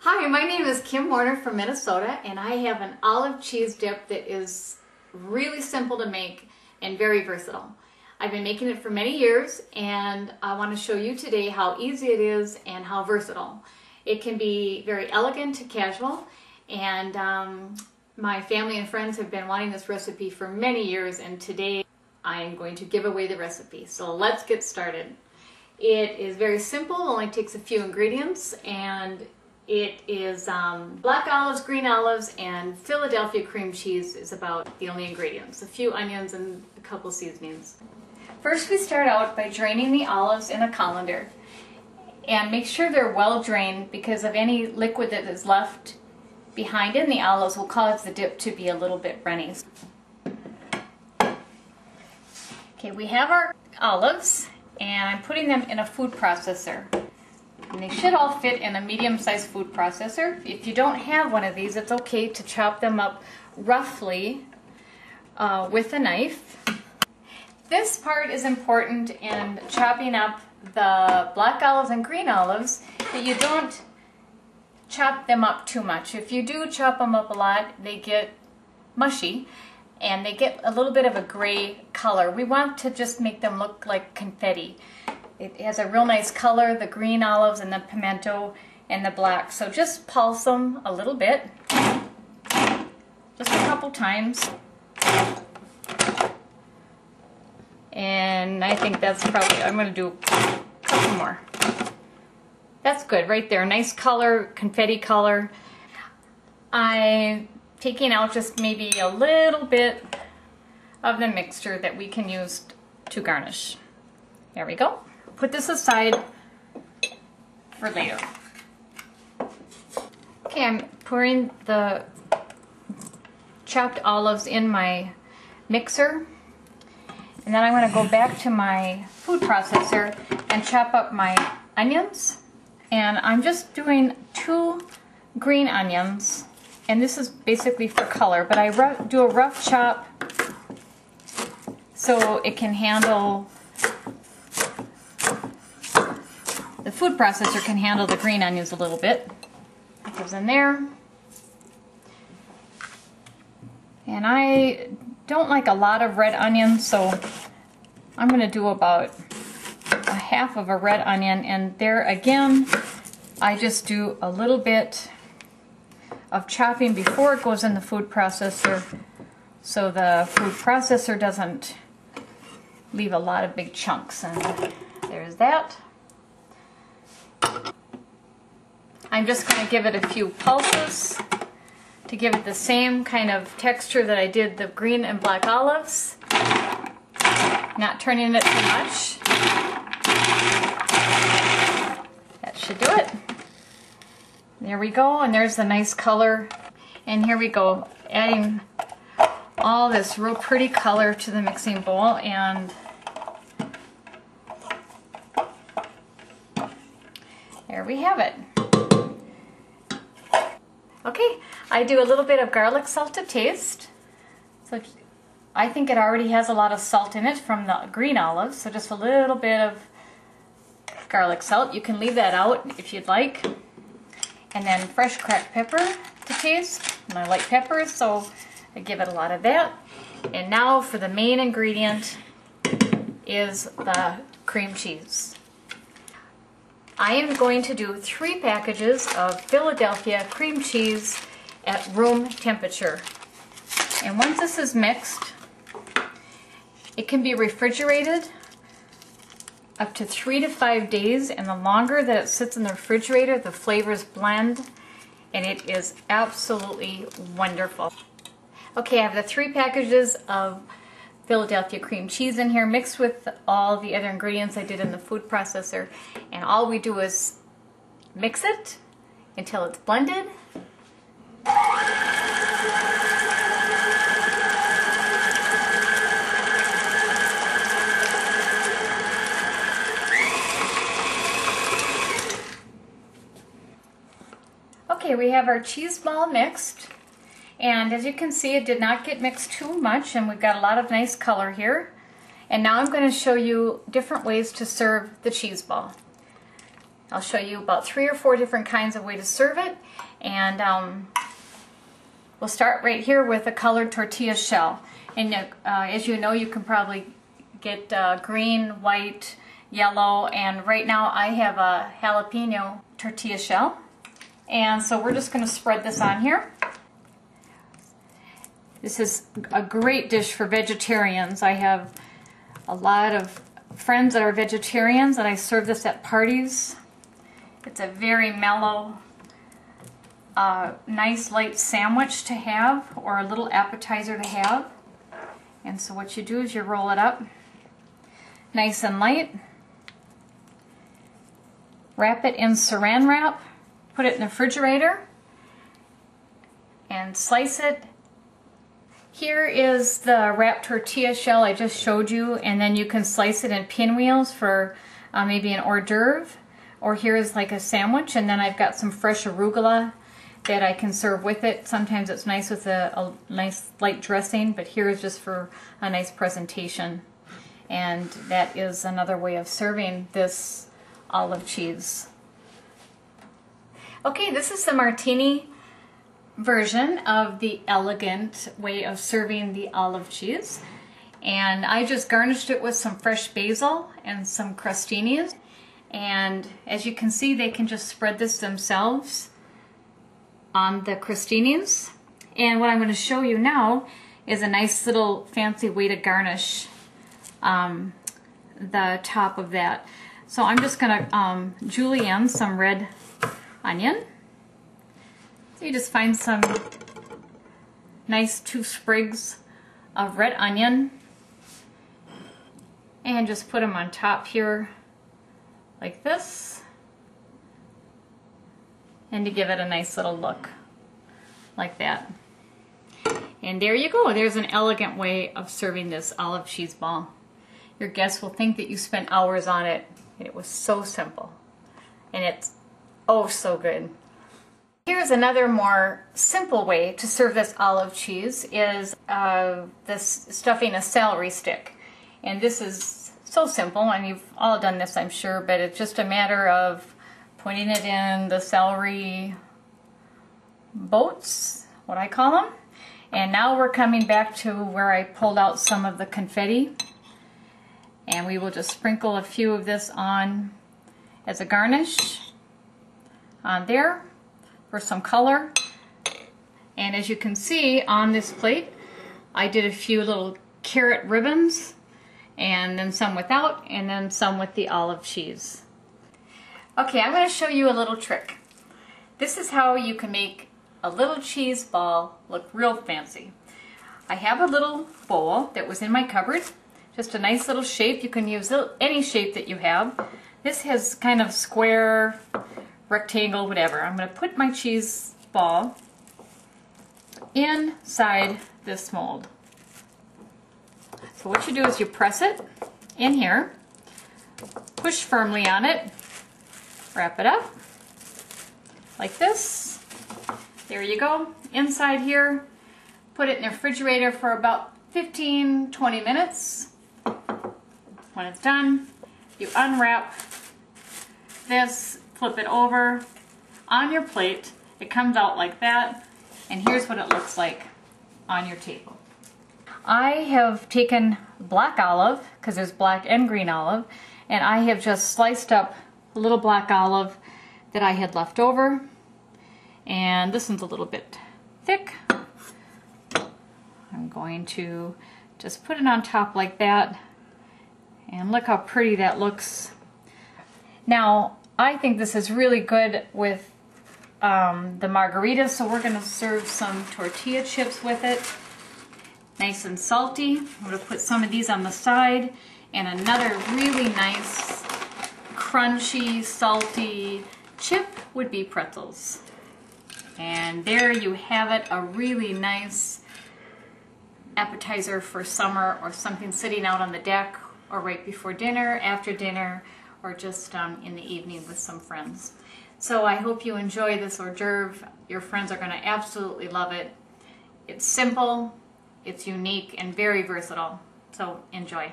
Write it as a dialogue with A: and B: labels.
A: Hi, my name is Kim Warner from Minnesota, and I have an olive cheese dip that is really simple to make and very versatile. I've been making it for many years, and I want to show you today how easy it is and how versatile. It can be very elegant to casual, and my family and friends have been wanting this recipe for many years, and today I am going to give away the recipe. So let's get started. It is very simple, only takes a few ingredients, and it is black olives, green olives, and Philadelphia cream cheese is about the only ingredients. A few onions and a couple seasonings. First, we start out by draining the olives in a colander. And make sure they're well drained, because of any liquid that is left behind in the olives will cause the dip to be a little bit runny. Okay, we have our olives, and I'm putting them in a food processor. And they should all fit in a medium-sized food processor. If you don't have one of these, it's okay to chop them up roughly with a knife. This part is important in chopping up the black olives and green olives, that you don't chop them up too much. If you do chop them up a lot, they get mushy and they get a little bit of a gray color. We want to just make them look like confetti. It has a real nice color, the green olives and the pimento and the black. So just pulse them a little bit, just a couple times. And I think that's probably, I'm going to do a couple more. That's good right there. Nice color, confetti color. I'm taking out just maybe a little bit of the mixture that we can use to garnish. There we go. Put this aside for later. Okay, I'm pouring the chopped olives in my mixer. And then I'm going to go back to my food processor and chop up my onions. And I'm just doing 2 green onions. And this is basically for color, but I do a rough chop so it can handle, the food processor can handle the green onions a little bit. It goes in there. And I don't like a lot of red onions, so I'm going to do about a half of a red onion, and there again I just do a little bit of chopping before it goes in the food processor, so the food processor doesn't leave a lot of big chunks. And there's that. I'm just going to give it a few pulses to give it the same kind of texture that I did the green and black olives. Not turning it too much. That should do it. There we go, and there's the nice color. And here we go, adding all this real pretty color to the mixing bowl, and there we have it. Okay, I do a little bit of garlic salt to taste. So I think it already has a lot of salt in it from the green olives, so just a little bit of garlic salt. You can leave that out if you'd like. And then fresh cracked pepper to taste. And I like peppers, so I give it a lot of that. And now for the main ingredient is the cream cheese. I am going to do 3 packages of Philadelphia cream cheese at room temperature. And once this is mixed, it can be refrigerated up to 3 to 5 days, and the longer that it sits in the refrigerator, the flavors blend, and it is absolutely wonderful. Okay, I have the 3 packages of Philadelphia cream cheese in here, mixed with all the other ingredients I did in the food processor, and all we do is mix it until it's blended. Okay, we have our cheese ball mixed, and as you can see, it did not get mixed too much, and we've got a lot of nice color here. And now I'm going to show you different ways to serve the cheese ball. I'll show you about 3 or 4 different kinds of way to serve it, and we'll start right here with a colored tortilla shell. And as you know, you can probably get green, white, yellow, and right now I have a jalapeno tortilla shell. And so we're just going to spread this on here. This is a great dish for vegetarians. I have a lot of friends that are vegetarians, and I serve this at parties. It's a very mellow, nice light sandwich to have, or a little appetizer to have. And so what you do is you roll it up nice and light, wrap it in saran wrap, put it in the refrigerator, and slice it. Here is the wrapped tortilla shell I just showed you, and then you can slice it in pinwheels for maybe an hors d'oeuvre, or here is like a sandwich, and then I've got some fresh arugula that I can serve with it. Sometimes it's nice with a nice light dressing, but here is just for a nice presentation. And that is another way of serving this olive cheese. Okay, this is the martini version of the elegant way of serving the olive cheese. And I just garnished it with some fresh basil and some crostinis. And as you can see, they can just spread this themselves on the crostinis. And what I'm going to show you now is a nice little fancy way to garnish the top of that. So I'm just going to julienne some red onion. So you just find some nice 2 sprigs of red onion and just put them on top here like this, and to give it a nice little look like that. And there you go. There's an elegant way of serving this olive cheese ball. Your guests will think that you spent hours on it. It was so simple, and it's oh so good. Here's another more simple way to serve this olive cheese is this stuffing a celery stick. And this is so simple, and you've all done this I'm sure, but it's just a matter of putting it in the celery boats, what I call them. And now we're coming back to where I pulled out some of the confetti. And we will just sprinkle a few of this on as a garnish on there for some color. And as you can see on this plate, I did a few little carrot ribbons, and then some without, and then some with the olive cheese. Okay, I'm going to show you a little trick. This is how you can make a little cheese ball look real fancy. I have a little bowl that was in my cupboard, just a nice little shape. You can use any shape that you have. This has kind of square, rectangle, whatever. I'm going to put my cheese ball inside this mold. So what you do is you press it in here, push firmly on it, wrap it up like this. There you go. Inside here, put it in the refrigerator for about 15-20 minutes. When it's done, you unwrap this, flip it over on your plate. It comes out like that, and here's what it looks like on your table. I have taken black olive, because there's black and green olive, and I have just sliced up a little black olive that I had left over. And this one's a little bit thick. I'm going to just put it on top like that, and look how pretty that looks. Now, I think this is really good with the margaritas, so we're going to serve some tortilla chips with it. Nice and salty. I'm going to put some of these on the side, and another really nice, crunchy, salty chip would be pretzels. And there you have it, a really nice appetizer for summer, or something sitting out on the deck, or right before dinner, after dinner, or just in the evening with some friends. So I hope you enjoy this hors d'oeuvre. Your friends are going to absolutely love it. It's simple, it's unique, and very versatile. So enjoy.